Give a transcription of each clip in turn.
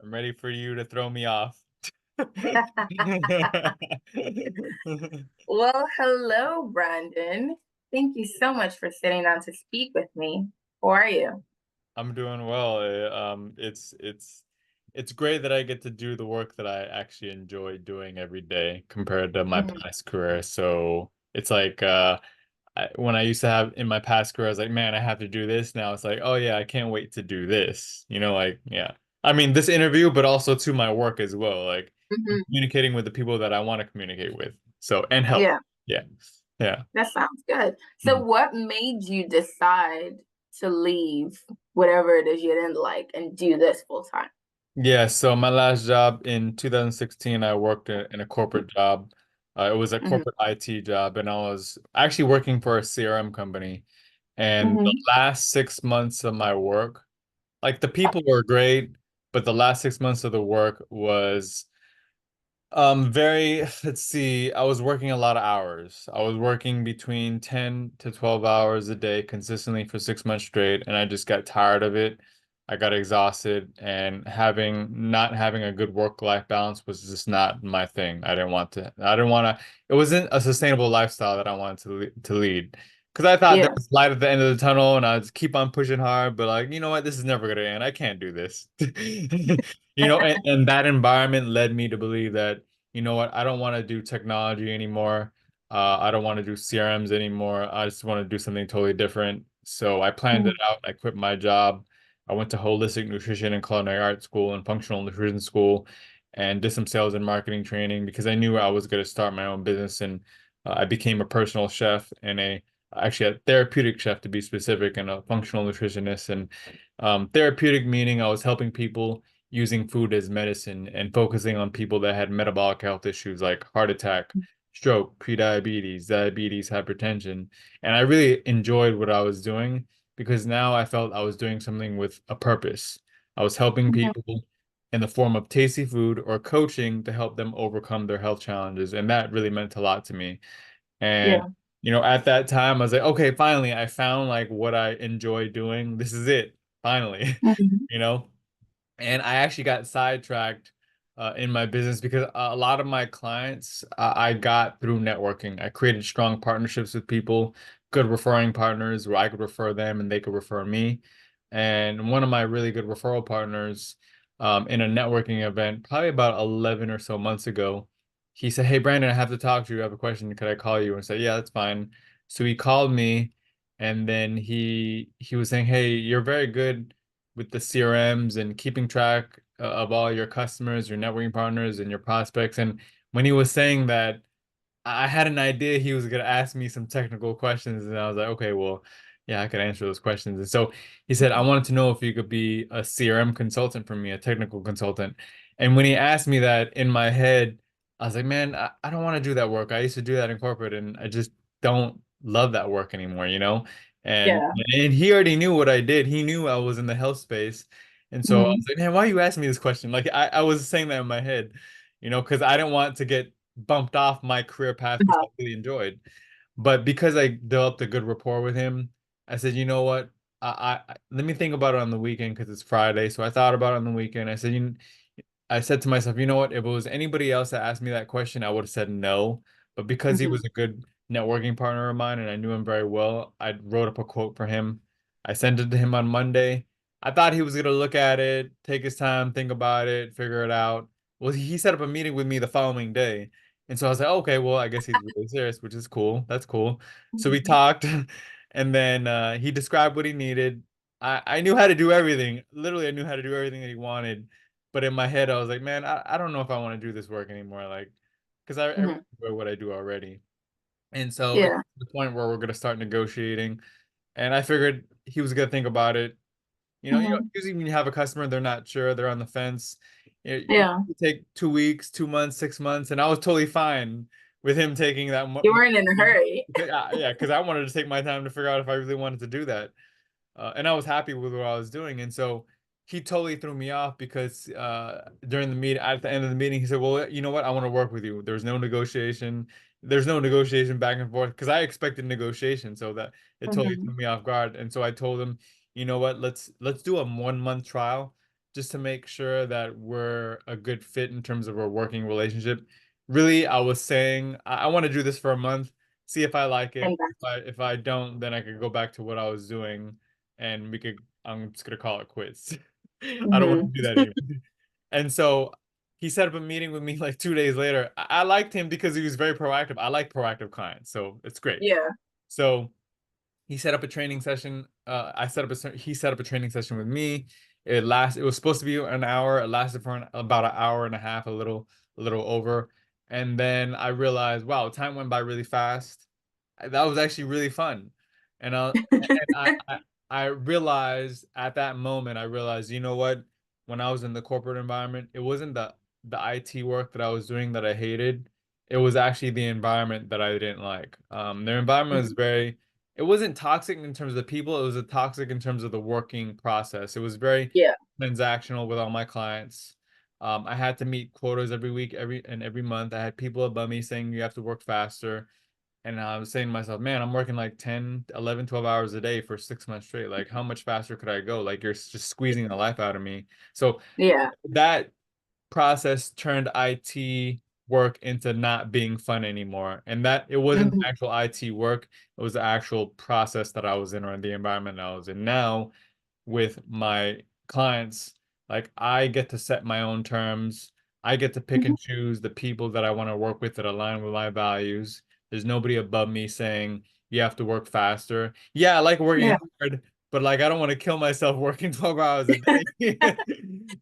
I'm ready for you to throw me off. Well, hello, Brandon. Thank you so much for sitting down to speak with me. How are you? I'm doing well. It's great that I get to do the work that I actually enjoy doing every day compared to my Mhm. past career. So it's like when I used to have in my past career, I was like, man, I have to do this. Now it's like, oh yeah, I can't wait to do this. Like, yeah. I mean, this interview, but also to my work as well. Like Mhm. communicating with the people that I want to communicate with. So, and help. Yeah, Yeah. Yeah. that sounds good. So, Mhm. what made you decide to leave whatever it is you didn't like and do this full time? Yeah, so my last job in 2016, I worked in a corporate job. It was a Hmm. corporate IT job, and I was actually working for a CRM company. And the Hmm. last 6 months of my work, like the people were great, but the last 6 months of the work was very, let's see, I was working a lot of hours. I was working between 10 to 12 hours a day consistently for 6 months straight, and I just got tired of it. I got exhausted, and not having a good work-life balance was just not my thing. I didn't want to, it wasn't a sustainable lifestyle that I wanted to lead. Because I thought there Yeah, was light at the end of the tunnel, and I'd keep on pushing hard, but like, you know what, this is never gonna end. I can't do this. And that environment led me to believe that you know what? I don't want to do technology anymore. I don't want to do CRMs anymore. I just want to do something totally different. So I planned it Mhm. out. I quit my job. I went to holistic nutrition and culinary arts school and functional nutrition school and did some sales and marketing training because I knew I was going to start my own business. And I became a personal chef and actually a therapeutic chef to be specific, and a functional nutritionist. And therapeutic meaning I was helping people using food as medicine and focusing on people that had metabolic health issues like heart attack, stroke, prediabetes, diabetes, hypertension. And I really enjoyed what I was doing because now I felt I was doing something with a purpose. I was helping Mhm. people in the form of tasty food or coaching to help them overcome their health challenges. And that really meant a lot to me. And Yeah. at that time, I was like, okay, finally, I found like what I enjoy doing. This is it, finally, Mhm. you know? And I actually got sidetracked in my business because a lot of my clients I got through networking. I created strong partnerships with people, good referring partners where I could refer them and they could refer me. And one of my really good referral partners in a networking event, probably about 11 or so months ago, he said, "Hey, Brandon, I have to talk to you. I have a question. Could I call you?" And I said, "Yeah, that's fine." So he called me, and then he was saying, "Hey, you're very good with the CRMs and keeping track of all your customers, your networking partners, and your prospects." And when he was saying that, I had an idea he was going to ask me some technical questions, and I was like, okay, well, yeah, I could answer those questions. And so he said, I wanted to know if you could be a CRM consultant for me, a technical consultant. And when he asked me that in my head, I was like, man, I don't want to do that work. I used to do that in corporate, and I just don't love that work anymore. And Yeah. and he already knew what I did. He knew I was in the health space. And so I was Mhm. like, man, why are you asking me this question? Like I was saying that in my head, because I didn't want to get bumped off my career path, which I Uh-huh. really enjoyed. But because I developed a good rapport with him, I said, you know what? Let me think about it on the weekend because it's Friday. So I thought about it on the weekend. I said to myself, you know what? If it was anybody else that asked me that question, I would have said no. But because he was Mhm. a good networking partner of mine and I knew him very well, I wrote up a quote for him. I sent it to him on Monday. I thought he was going to look at it, take his time, think about it, figure it out. Well, he set up a meeting with me the following day. And so I was like, okay, well, I guess he's really serious, which is cool. That's cool. So we Mhm. talked, and then he described what he needed. I knew how to do everything. Literally, I knew how to do everything that he wanted. But in my head, I was like, man, I don't know if I want to do this work anymore. Like, because I really Mhm. enjoy what I do already. And so it Yeah. got to the point where we're going to start negotiating. And I figured he was going to think about it. Mhm. Usually when you have a customer, they're not sure, they're on the fence. Yeah. You take 2 weeks, 2 months, 6 months. And I was totally fine with him taking that. You weren't in a hurry. Yeah, because I wanted to take my time to figure out if I really wanted to do that. And I was happy with what I was doing. And so he totally threw me off because during the meet at the end of the meeting, he said, "Well, you know what? I want to work with you." There's no negotiation. There's no negotiation back and forth because I expected negotiation, so that it totally threw Mhm. me off guard. And so I told him, "You know what? Let's do a 1 month trial. just to make sure that we're a good fit in terms of our working relationship. Really, I was saying I want to do this for a month, see if I like it. And that's If I don't, then I could go back to what I was doing, and I'm just gonna call it quits. I don't want to mhm. do that anymore. And so he set up a meeting with me like 2 days later. I liked him because he was very proactive. I like proactive clients, so it's great. Yeah. So he set up a training session. He set up a training session with me. It was supposed to be an hour. It lasted for about an hour and a half, a little over. And then I realized, wow, time went by really fast. That was actually really fun. And I realized at that moment, I realized, you know what? When I was in the corporate environment, it wasn't the IT work that I was doing that I hated. It was actually the environment that I didn't like. Their environment was Mhm. very, it wasn't toxic in terms of the people, it was a toxic in terms of the working process. It was very Yeah. transactional with all my clients. I had to meet quotas every week, every month. I had people above me saying you have to work faster. And I was saying to myself, man, I'm working like 10, 11, 12 hours a day for 6 months straight. Like, how much faster could I go? Like, you're just squeezing the life out of me. So Yeah. that process turned IT work into not being fun anymore. And that it wasn't Mhm. actual IT work, it was the actual process that I was in or the environment I was in. Now, with my clients, like I get to set my own terms. I get to pick Mhm. and choose the people that I want to work with that align with my values. There's nobody above me saying you have to work faster. Yeah, I like working Yeah. hard, but like I don't want to kill myself working 12 hours a day.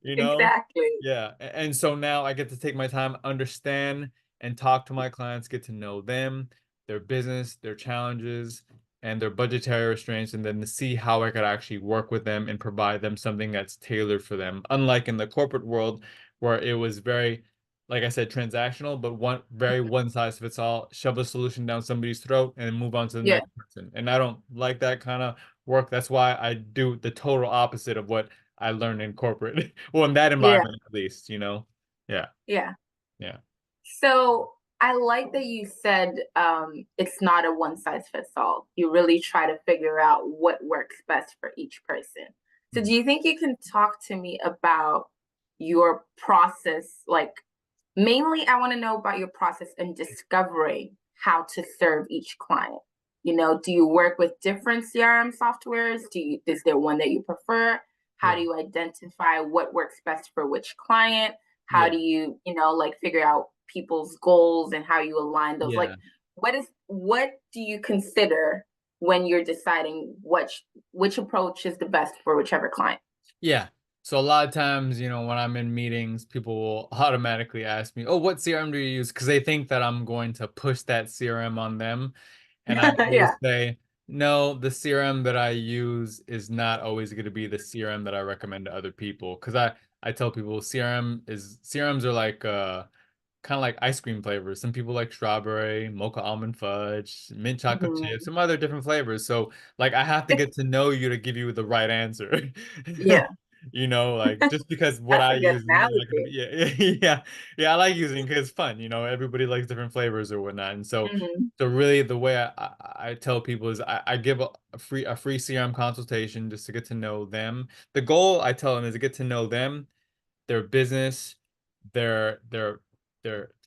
You know? Exactly. Yeah. And so now I get to take my time, understand and talk to my clients, get to know them, their business, their challenges, and their budgetary restraints, and then to see how I could actually work with them and provide them something that's tailored for them. Unlike in the corporate world, where it was very, like I said, transactional, but very one size fits all, shove a solution down somebody's throat and move on to the Yeah. next person. And I don't like that kind of work. That's why I do the total opposite of what I learned in corporate. Well, in that Yeah. environment at least, you know? Yeah, Yeah. yeah, So I like that you said it's not a one size fits all. You really try to figure out what works best for each person. So, mhm, do you think you can talk to me about your process? Like, mainly, I want to know about your process in discovering how to serve each client. Do you work with different CRM softwares? Is there one that you prefer? How yeah, do you identify what works best for which client? How yeah, do you figure out people's goals and how you align those? Like, yeah. what do you consider when you're deciding which approach is the best for whichever client? Yeah. So a lot of times, when I'm in meetings, people will automatically ask me, "Oh, what CRM do you use?" Because they think that I'm going to push that CRM on them. And I Yeah. always say, no, the CRM that I use is not always going to be the CRM that I recommend to other people. Because I tell people CRMs are like kind of like ice cream flavors. Some people like strawberry, mocha almond fudge, mint chocolate chip, Mhm. some other different flavors. So like I have to get to know you to give you the right answer. Yeah, Like just because what that's I a good use is not gonna be analogy. yeah, yeah. Yeah, I like using it because it's fun, everybody likes different flavors or whatnot. And so Mhm. so really the way I tell people is I give a free CRM consultation just to get to know them. The goal I tell them is to get to know them, their business, their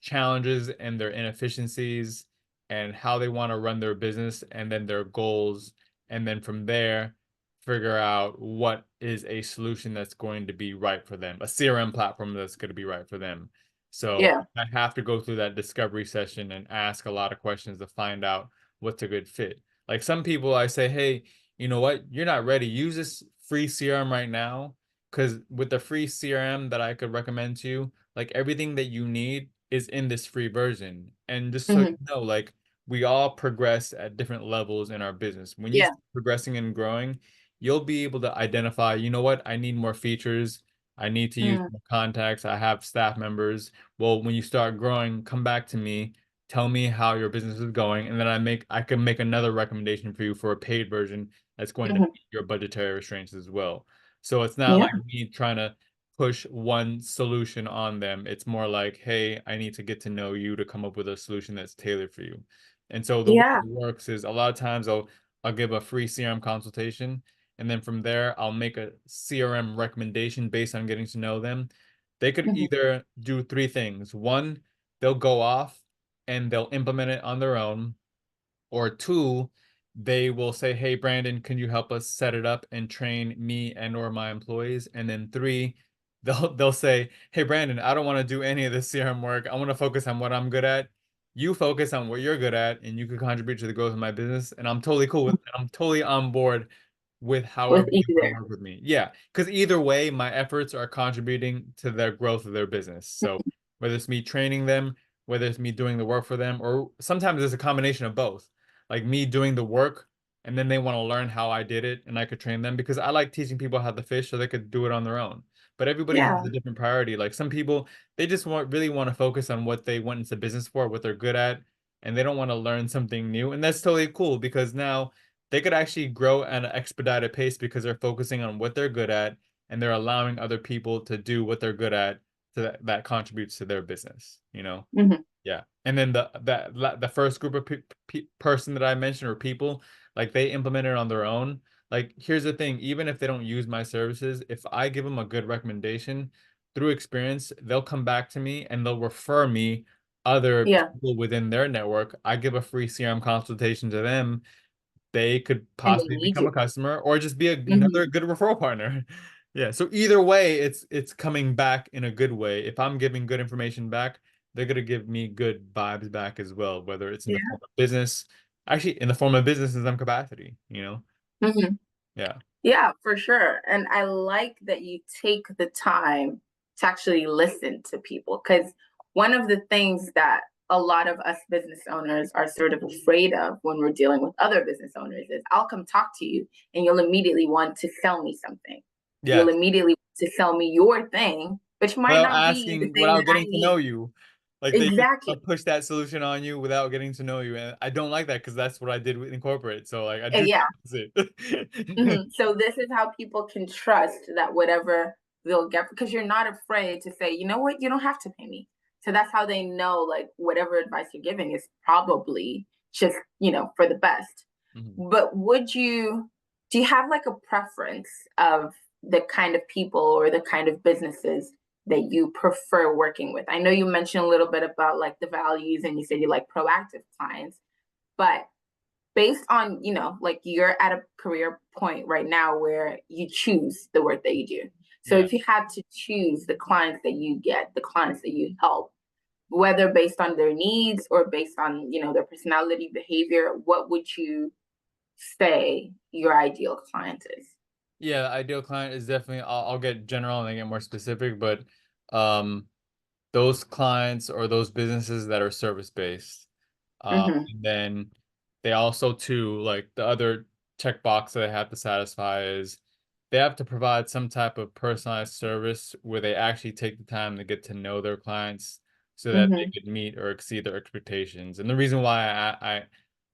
challenges and their inefficiencies and how they want to run their business and then their goals. And then from there, figure out what is a solution that's going to be right for them, a CRM platform that's going to be right for them. So Yeah. I have to go through that discovery session and ask a lot of questions to find out what's a good fit. Like some people, I say, hey, you know what? You're not ready. Use this free CRM right now because with the free CRM that I could recommend to you, like everything that you need is in this free version. And just so you Mhm. know, like we all progress at different levels in our business. When you Yeah. start progressing and growing, you'll be able to identify, you know what, I need more features. I need to use Mm. more contacts. I have staff members. Well, when you start growing, come back to me, tell me how your business is going, and then I can make another recommendation for you for a paid version that's going to Mhm. meet your budgetary restraints as well. So it's not Yeah. like me trying to push one solution on them. It's more like, hey, I need to get to know you to come up with a solution that's tailored for you. And so the way Yeah. it works is a lot of times I'll give a free CRM consultation. And then from there, I'll make a CRM recommendation based on getting to know them. They could Hmm. either do three things. One, they'll go off and they'll implement it on their own. Or two, they will say, "Hey, Brandon, can you help us set it up and train me and or my employees?" And then three, they'll say, "Hey, Brandon, I don't want to do any of this CRM work. I want to focus on what I'm good at. You focus on what you're good at, and you can contribute to the growth of my business." And I'm totally cool with, I'm totally on board with With however you want to either. work with me. Yeah, because either way, my efforts are contributing to the growth of their business. So whether it's me training them, whether it's me doing the work for them, or sometimes it's a combination of both. Like me doing the work, and then they want to learn how I did it, and I could train them because I like teaching people how to fish so they could do it on their own. But everybody has Yeah. a different priority. Like some people, they just really want to focus on what they went into business for, what they're good at, and they don't want to learn something new. And that's totally cool because now they could actually grow at an expedited pace because they're focusing on what they're good at and they're allowing other people to do what they're good at that contributes to their business, you know? Hmm. Yeah. And then the first group of person that I mentioned or people, like they implement it on their own. Like here's the thing, even if they don't use my services, if I give them a good recommendation through experience, they'll come back to me and they'll refer me other Yeah. people within their network. I give a free CRM consultation to them, they could And they possibly need become a you. customer or just be another Hmm. good referral partner. Yeah. So either way, it's coming back in a good way. If I'm giving good information back, they're gonna give me good vibes back as well, whether it's in the Yeah. form of business, actually in the form of business in some capacity, you know? Hmm. Yeah. Yeah, for sure. And I like that you take the time to actually listen to people because one of the things that a lot of us business owners are sort of afraid of when we're dealing with other business owners is I'll come talk to you and you'll immediately want to sell me something. You'll Yes. immediately want to sell me your thing, which might Without not be the asking, thing without that I getting to know need. you. Like they just Exactly. push that solution on you without getting to know you. And I don't like that because that's what I did in corporate. So like I do Yeah. the opposite. So this is how people can trust that whatever they'll get because you're not afraid to say, you know what, you don't have to pay me. So that's how they know like whatever advice you're giving is probably just, for the best. Mhm. But do you have like a preference of the kind of people or the kind of businesses that you prefer working with? I know you mentioned a little bit about like the values and you said you like proactive clients, but based on like you're at a career point right now where you choose the work that you do, so Yeah. if you had to choose the clients that you get, the clients that you help, whether based on their needs or based on their personality behavior, what would you say your ideal client is? Yeah, the ideal client is definitely I'll get general and then get more specific, but um those clients or those businesses that are service based. Mm-hmm. And then they also too, like the other checkbox that they have to satisfy is they have to provide some type of personalized service where they actually take the time to get to know their clients so that they Mm-hmm. could meet or exceed their expectations. And the reason why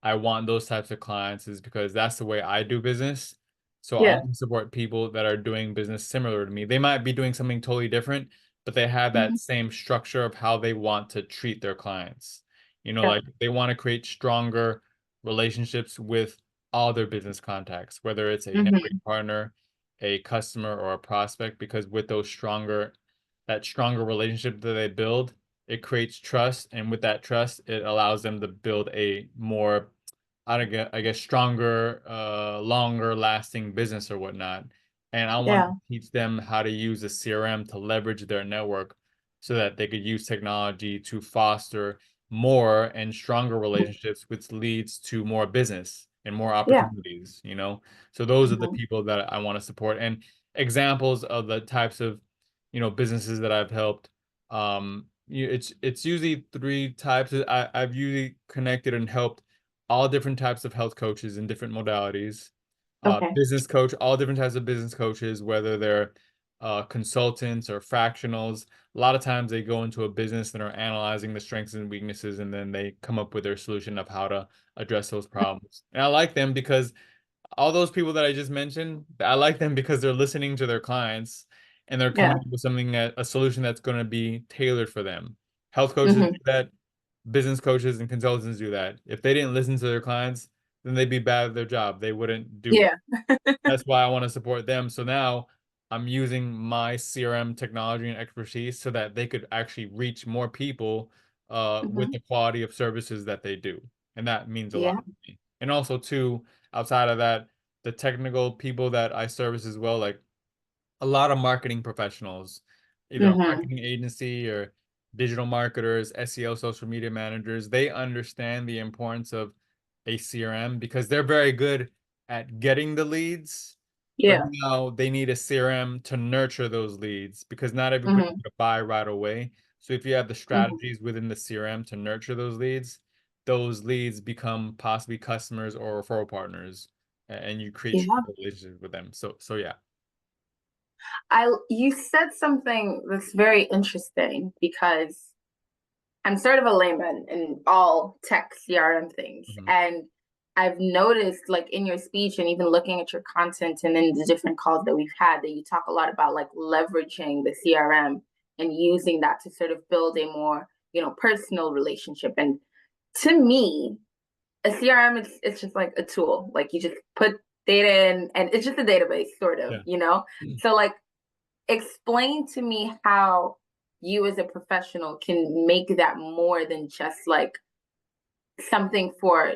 I want those types of clients is because that's the way I do business. So I Yeah. want to support people that are doing business similar to me. They might be doing something totally different, but they have Mm-hmm. that same structure of how they want to treat their clients. You know, Yeah. like they want to create stronger relationships with all their business contacts, whether it's a Mm-hmm. network partner, a customer, or a prospect, because with that stronger relationship that they build, it creates trust. And with that trust, it allows them to build a more, I guess, stronger, longer lasting business or whatnot. And I want Yeah. to teach them how to use a CRM to leverage their network so that they could use technology to foster more and stronger relationships, which leads to more business and more Yeah. opportunities, you know? So those are the Mm-hmm. people that I want to support. And examples of the types of, businesses that I've helped. It's usually three types. I've usually connected and helped all different types of health coaches in different modalities. Okay. Business coach, all different types of business coaches, whether they're consultants or fractionals. A lot of times they go into a business and are analyzing the strengths and weaknesses, and then they come up with their solution of how to address those problems. And I like them because all those people that I just mentioned, I like them because they're listening to their clients and they're coming Yeah. up with something a solution that's going to be tailored for them. Health coaches Mm-hmm. do that, business coaches and consultants do that. If they didn't listen to their clients, then they'd be bad at their job. They wouldn't do it. Yeah. That's why I want to support them. So now I'm using my CRM technology and expertise so that they could actually reach more people with Hmm. the quality of services that they do. And that means a lot Yeah. to me. And also too, outside of that, the technical people that I service as well, like a lot of marketing professionals, either a Hmm. marketing agency or digital marketers, SEO, social media managers, they understand the importance of a CRM because they're very good at getting the leads, but Yeah. now they need a CRM to nurture those leads because not everybody's Hmm. going to buy right away. So if you have the Hmm. strategies within the CRM to nurture those leads become possibly customers or referral partners, and you create Yeah. strong relationships with them. So yeah. You said something that's very interesting because I'm sort of a layman in all tech CRM things. Mhm. And I've noticed, like, in your speech and even looking at your content and in the different calls that we've had, that you talk a lot about like leveraging the CRM and using that to sort of build a more, personal relationship. And to me, a CRM is it's just like a tool. Like, you just put data in and it's just a database, sort of, Yeah. So, like, explain to me how you as a professional can make that more than just like something for,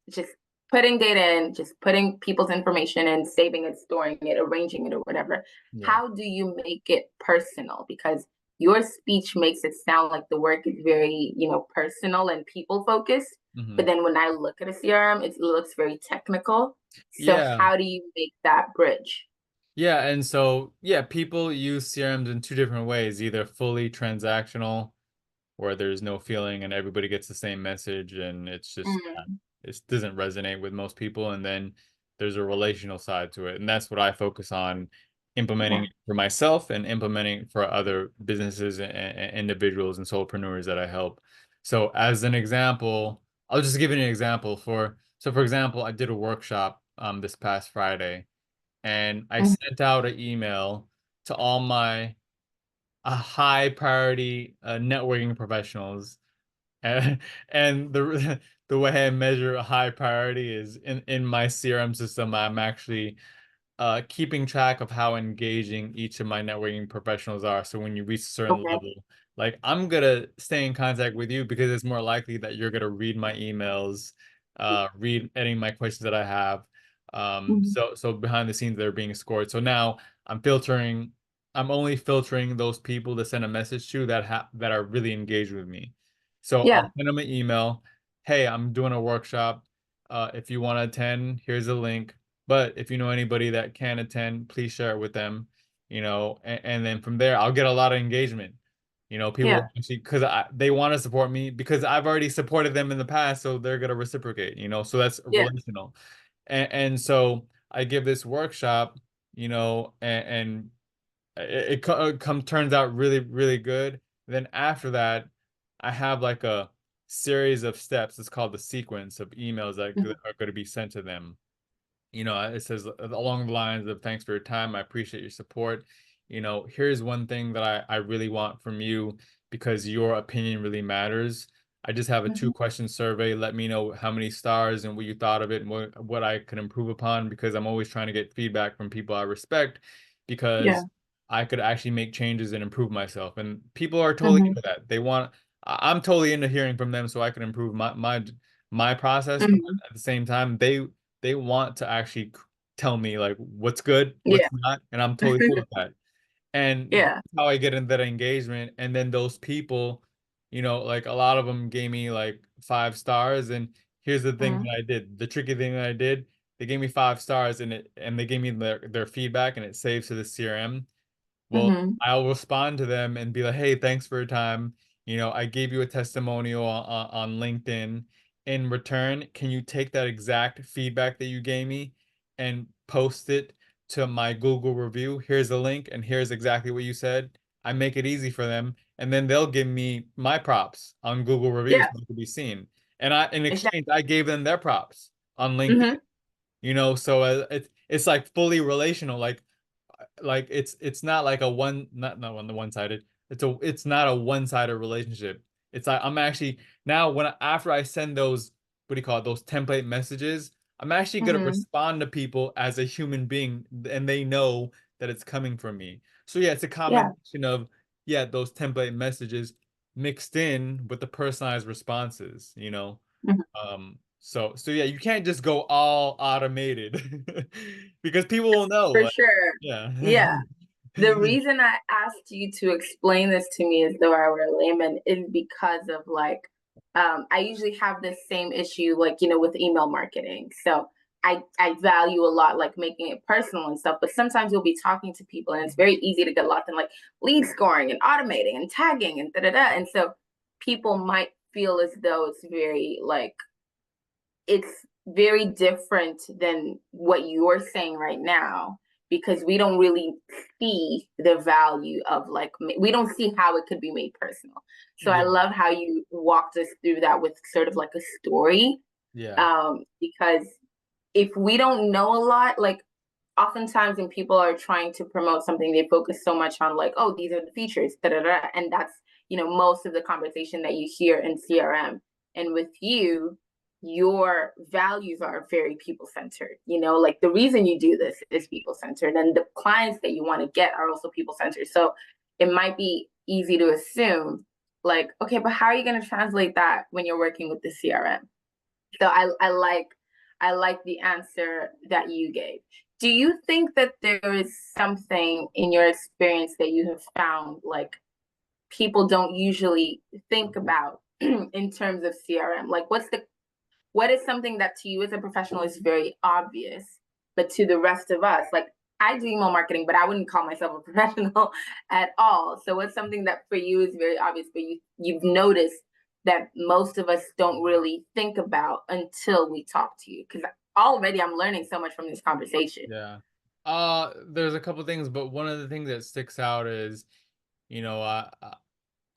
just putting data in, just putting people's information in, saving it, storing it, arranging it, or whatever. Yeah. How do you make it personal? Because your speech makes it sound like the work is very, personal and people focused. But Hmm. then when I look at a CRM, it looks very technical. So Yeah. how do you make that bridge? Yeah. And so, yeah, people use CRMs in two different ways, either fully transactional, where there's no feeling and everybody gets the same message and it's just, Mm, it doesn't resonate with most people. And then there's a relational side to it. And that's what I focus on implementing yeah. it for myself and implementing for other businesses and individuals and solopreneurs that I help. So as an example, I'll just give you an example so for example, I did a workshop this past Friday and I Mm, sent out an email to all my high priority networking professionals. And, and the way I measure a high priority is in my CRM system. I'm actually keeping track of how engaging each of my networking professionals are. So when you reach a certain okay. level, like I'm gonna stay in contact with you because it's more likely that you're gonna read my emails, read any of my questions that I have. Mhm. So behind the scenes they're being scored. So now I'm filtering, I'm only filtering those people to send a message to that are really engaged with me. So Yeah. I'll send them an email. Hey, I'm doing a workshop. If you want to attend, here's a link. But if you know anybody that can attend, please share it with them, and then from there, I'll get a lot of engagement. People Yeah. actually, because they want to support me because I've already supported them in the past, so they're gonna reciprocate, so that's Yeah. relational. And so I give this workshop, and it turns out really, really good. Then after that, I have like a series of steps. It's called the sequence of emails that Mhm. are going to be sent to them. It says along the lines of thanks for your time. I appreciate your support. Here's one thing that I really want from you because your opinion really matters. I just have a Mhm. two-question survey. Let me know how many stars and what you thought of it and what I can improve upon because I'm always trying to get feedback from people I respect Yeah. because I could actually make changes and improve myself. And people are totally Mhm. into that. I'm totally into hearing from them so I can improve my process, but Mhm. at the same time, they want to actually tell me like what's good, what's Yeah. not, and I'm totally cool with that. And Yeah. that's how I get into that engagement. And then those people, like a lot of them gave me like 5 stars. And here's the thing Mhm. that I did, the tricky thing that I did, they gave me 5 stars and they gave me their feedback and it saves to the CRM. Well, Mhm. I'll respond to them and be like, hey, thanks for your time. I gave you a testimonial on LinkedIn. In return, can you take that exact feedback that you gave me and post it to my Google review? Here's a link, and here's exactly what you said. I make it easy for them, and then they'll give me my props on Google reviews Yeah. so it can be seen. And in Exactly. exchange, I gave them their props on LinkedIn. Mhm. So it's like fully relational. Like it's not like a one not one the one-sided. It's not a one-sided relationship. It's like I'm actually now after I send those what do you call it, those template messages, I'm actually going to Mm-hmm. respond to people as a human being, and they know that it's coming from me. So yeah, it's a Yeah. combination of, yeah, those template messages mixed in with the personalized responses, you know. Mhm. So yeah, you can't just go all automated because people will know, For like, sure. yeah. Yeah. The reason I asked you to explain this to me as though I were a layman is because of like, I usually have this same issue, like, with email marketing. So I value a lot, like making it personal and stuff. But sometimes you'll be talking to people, and it's very easy to get lost in like lead scoring and automating and tagging and da da da. And so people might feel as though it's very different than what you're saying right now, because we don't really see the value of like, we don't see how it could be made personal. So I Yeah, love how you walked us through that with sort of like a story, yeah, because if we don't know a lot, like oftentimes when people are trying to promote something, they focus so much on like, oh, these are the features, da da da, and that's most of the conversation that you hear in CRM. And with you, your values are very people centered. Like the reason you do this is people centered, and the clients that you want to get are also people centered. So it might be easy to assume, like, okay, but how are you going to translate that when you're working with the CRM? So I like the answer that you gave. Do you think that there is something in your experience that you have found like people don't usually think about in terms of CRM? Like what is something that to you as a professional is very obvious, but to the rest of us, like I do email marketing, but I wouldn't call myself a professional at all. So what's something that for you is very obvious, but you've noticed that most of us don't really think about until we talk to you? Because already I'm learning so much from this conversation. yeah. There's a couple things, but one of the things that sticks out is, you know,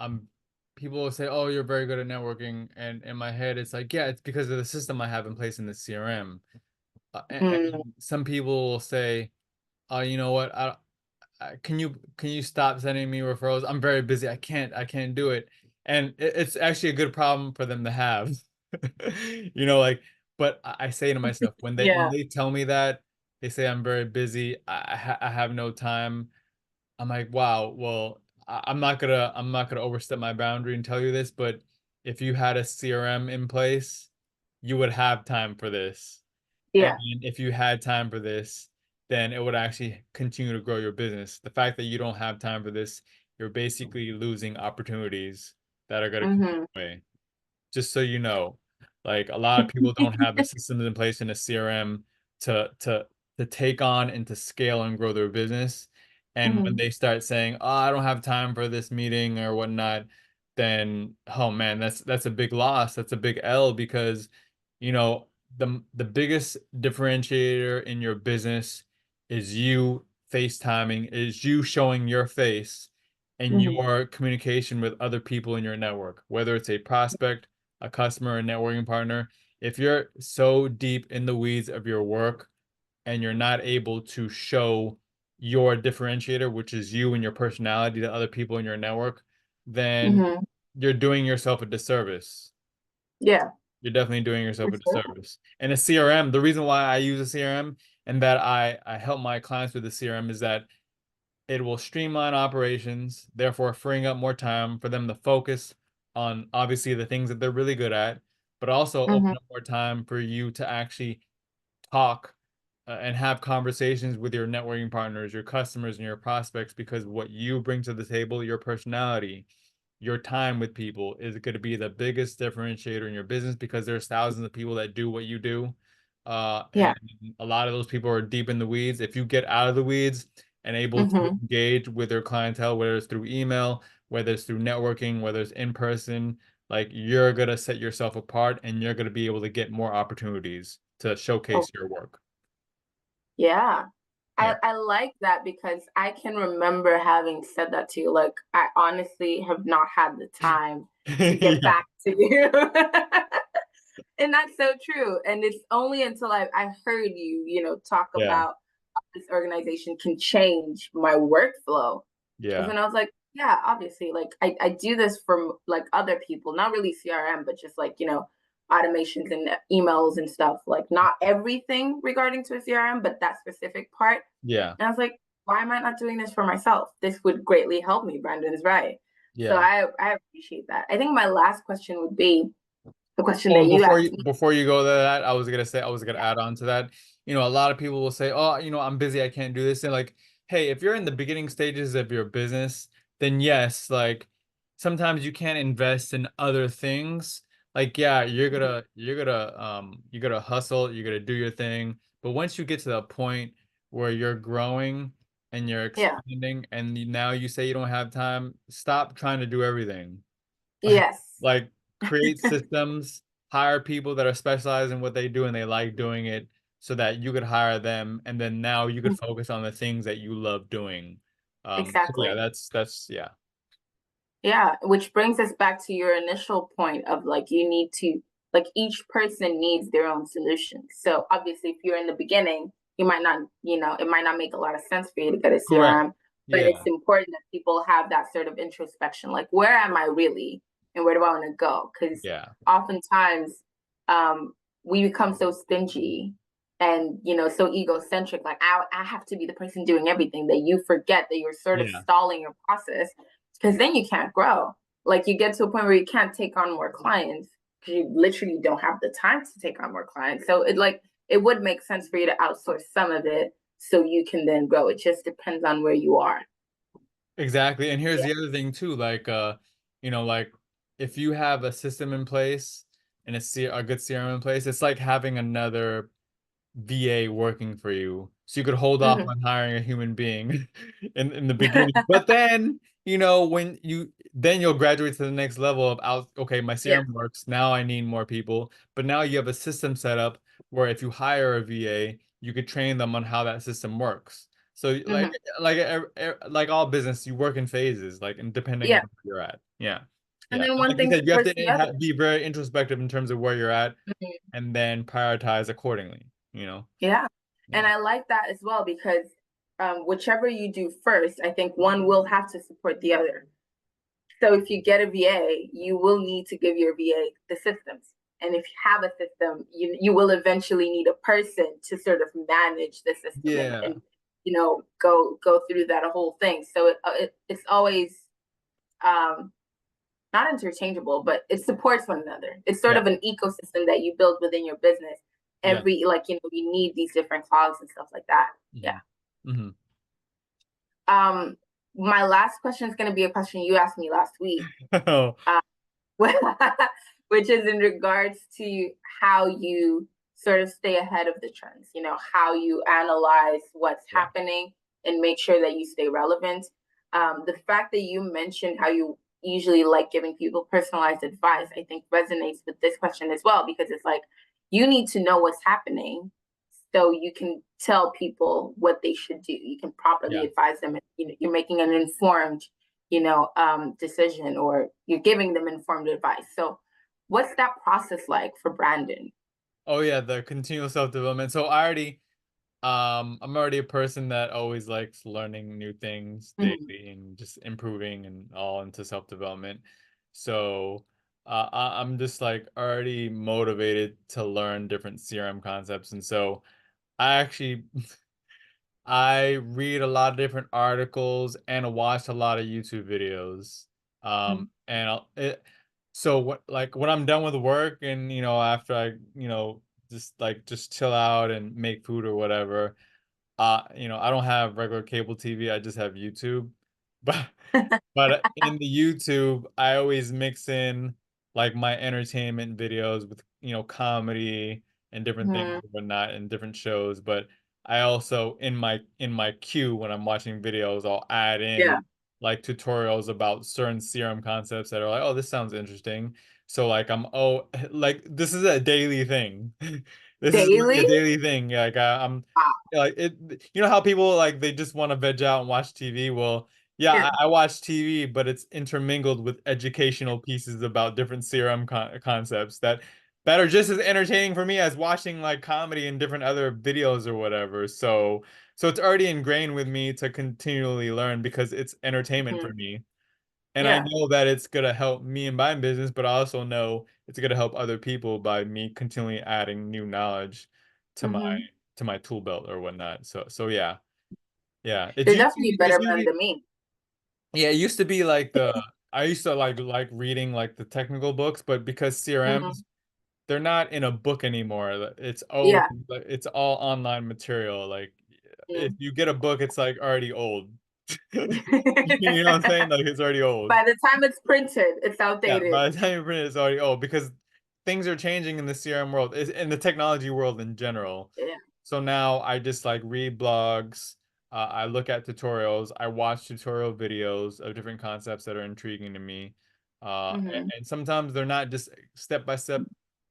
I'm people will say, "Oh, you're very good at networking," and in my head, it's like, yeah, it's because of the system I have in place in the CRM. Mm, And some people will say, "Oh, you know what? Can you stop sending me referrals? I'm very busy. I can't do it." And it's actually a good problem for them to have. Like, but I say to myself, when they when yeah, they tell me that, they say I'm very busy, I have no time. I'm like, wow, well, I'm not gonna overstep my boundary and tell you this, but if you had a CRM in place, you would have time for this. And yeah. if you had time for this, then it would actually continue to grow your business. The fact that you don't have time for this, you're basically losing opportunities that are going to come Hmm. your way. Just so you know, like a lot of people don't have the systems in place in a CRM to to to take on and to scale and grow their business. And when Hmm. they start saying, "Oh, I don't have time for this meeting or whatnot," then oh man, that's a big loss. That's a big L because you know the biggest differentiator in your business is you FaceTiming, is you showing your face and Hmm. your communication with other people in your network, whether it's a prospect, a customer, a networking partner. If you're so deep in the weeds of your work and you're not able to show your differentiator, which is you and your personality to other people in your network, then Hmm. you're doing yourself a disservice. Yeah, You're definitely doing for yourself a sure. disservice. And a CRM, the reason why I use a CRM and that I help my clients with the CRM is that it will streamline operations, therefore freeing up more time for them to focus on obviously the things that they're really good at, but also Hmm. open up more time for you to actually talk and have conversations with your networking partners, your customers, and your prospects because what you bring to the table, your personality, your time with people is going to be the biggest differentiator in your business because there's thousands of people that do what you do. And Yeah. a lot of those people are deep in the weeds. If you get out of the weeds and able to Hmm. engage with their clientele, whether it's through email, whether it's through networking, whether it's in person, like you're going to set yourself apart and you're going to be able to get more opportunities to Oh, showcase your work. yeah. Yeah. I like that because I can remember having said that to you. Like, I honestly have not had the time to get Yeah. back to you. And that's so true. And it's only until I heard you, talk Yeah. about how this organization can change my workflow. And Yeah. then I was like, yeah, obviously, like I do this for like other people, not really CRM, but just like, automations and emails and stuff, like not everything regarding to a CRM, but that specific part. Yeah. And I was like, why am I not doing this for myself? This would greatly help me. Brandon's right. So Yeah. I appreciate that. I think my last question would be the question Oh, that and you asked me. before you go to that, I was gonna add on to that. You know, a lot of people will say, "Oh, you know, I'm busy, I can't do this." And like, hey, if you're in the beginning stages of your business, then yes, like sometimes you can't invest in other things. Like, yeah, you're gonna hustle, you're gonna do your thing. But once you get to the point where you're growing and you're Yeah. expanding, and now you say you don't have time, stop trying to do everything. Yes. Like create systems, hire people that are specialized in what they do and they like doing it so that you could hire them and then now you could focus on the things that you love doing. So yeah, Exactly. that's yeah. Yeah, which brings us back to your initial point of like you need to like each person needs their own solution. So obviously if you're in the beginning, you might not, it might not make a lot of sense for you to get a Correct. CRM, but it's Yeah. important that people have that sort of introspection, like where am I really and where do I want to go? Because Yeah. oftentimes um we become so stingy and so egocentric, like I have to be the person doing everything that you forget that you're sort of Yeah. stalling your process because then you can't grow. Like you get to a point where you can't take on more clients because you literally don't have the time to take on more clients. So it would make sense for you to outsource some of it so you can then grow. It just depends on where you are. Exactly. And here's Yeah. the other thing too, like like if you have a system in place and a good CRM in place, it's like having another VA working for you. So you could hold off Mm-hmm. on hiring a human being in the beginning. But then, when then you'll graduate to the next level of okay, my Yeah. CRM works. Now I need more people. But now you have a system set up where if you hire a VA, you could train them on how that system works. So Mm-hmm. like all business, you work in phases, like and depending on Yeah. where you're at. Yeah. And Yeah. then And one like you thing said, you have supports the to other. be very introspective in terms of where you're at Mhm. and then prioritize accordingly. Yeah. And Yeah. I like that as well because whichever you do first, I think one will have to support the other. So if you get a VA, you will need to give your VA the systems. And if you have a system, you will eventually need a person to sort of manage the system and Yeah. go through that whole thing. So it's always um, not interchangeable, but it supports one another. It's sort Yeah. of an ecosystem that you build within your business. Yeah. Every like you need these different clouds and stuff like that. Yeah. Hmm. Hmm. Um, my last question is going to be a question you asked me last week. Oh, Uh, which is in regards to how you sort of stay ahead of the trends, how you analyze what's yeah. happening and make sure that you stay relevant. The fact that you mentioned how you usually like giving people personalized advice, I think resonates with this question as well, because it's like you need to know what's happening so you can tell people what they should do. You can properly Yeah. advise them. You're making an informed decision, or you're giving them informed advice. So what's that process like for Brandon? Oh yeah, the continual self-development. So I'm already a person that always likes learning new things Mhm. daily and just improving and all into self-development. So I'm just like already motivated to learn different CRM concepts. And so I actually I read a lot of different articles and watch a lot of YouTube videos. Mhm. And so when I'm done with work and after I just chill out and make food or whatever, I don't have regular cable TV. I just have YouTube. But in the YouTube, I always mix in like my entertainment videos with comedy and different things Mhm. and whatnot and different shows. But I also in my queue when I'm watching videos, I'll add Yeah. in like tutorials about certain serum concepts that are like, oh, this sounds interesting. So like like this is a daily thing. This is like a Daily? daily thing. Like I'm Wow. like it. You know how people like they just want to veg out and watch TV. Well, yeah, Yeah. I watch TV, but it's intermingled with educational pieces about different serum concepts that are just as entertaining for me as watching like comedy and different other videos or whatever. So it's already ingrained with me to continually learn because it's entertainment for Mhm. me. And I Yeah. know that it's gonna help me in my business, but I also know it's gonna help other people by me continually adding new knowledge to my Hmm. tool belt or whatnot. So yeah. Yeah. It's You're used to definitely be it's better man usually than me. yeah, it used to be like I used to like reading like the technical books, but because Hmm. CRMs they're not in a book anymore. It's always Yeah. like it's all online material. Like if Mm. you get a book, it's like already old. You know what I'm saying? Like it's already old. By the time it's printed, it's Yeah, outdated. by the time you print it, it's already old because things are changing in the CRM world, in the technology world in general. Yeah. So now I just like read blogs, I look at tutorials, I watch tutorial videos of different concepts that are intriguing to me. Hmm. And sometimes they're not just step-by-step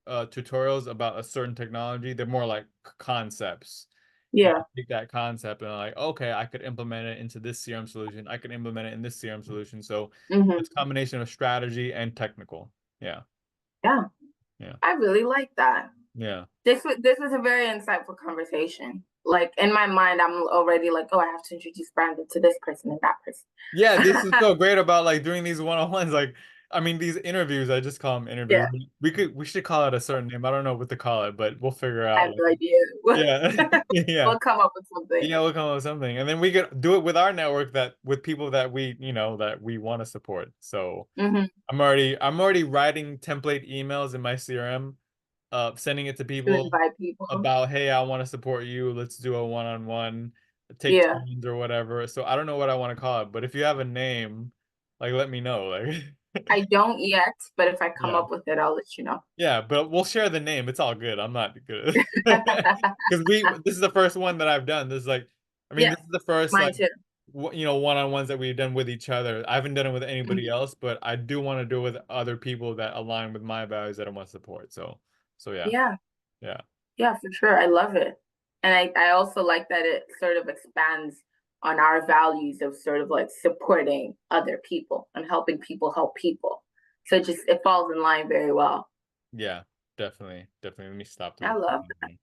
tutorials about a certain technology, they're more like concepts. And I Yeah. take that concept and I'm like, okay, I could implement it into this CRM solution. I could implement it in this CRM solution. So Hmm. it's a combination of strategy and technical. Yeah. Yeah. Yeah. I really like that. Yeah. This was a very insightful conversation. Like in my mind, I'm already like, oh, I have to introduce Brandon to this person and that Yeah, this is person. so great about like doing these one-on-ones. Like, I mean, these interviews, I just call them interviews. Yeah, We should call it a certain name. I don't know what to call it, but we'll figure I out. have Like, no idea. yeah. Yeah. We'll come up with something. Yeah, we'll come up with something. And then we could do it with our network that with people that that we want to support. So Hmm. I'm already writing template emails in my CRM, sending it to To people invite people. about, hey, I want to support you. Let's do a one-on-one, take Yeah, turns or whatever. So I don't know what I want to call it, but if you have a name, like let me know. Like I don't yet, but if I come yeah. up with it, I'll let you know. Yeah, but we'll share the name. It's all good. I'm not good. Because this is the first one that I've done. This is like I mean, Yeah, this is the first mine like too. one-on-ones that we've done with each other. I haven't done it with anybody Mhm. else, but I do want to do it with other people that align with my values that I want to support. So yeah. Yeah, Yeah. yeah, for sure. I love it. And I also like that it sort of expands on our values of sort of like supporting other people and helping people help people. So it falls in line very well. Yeah, definitely. Definitely. Let me stop I the love recording.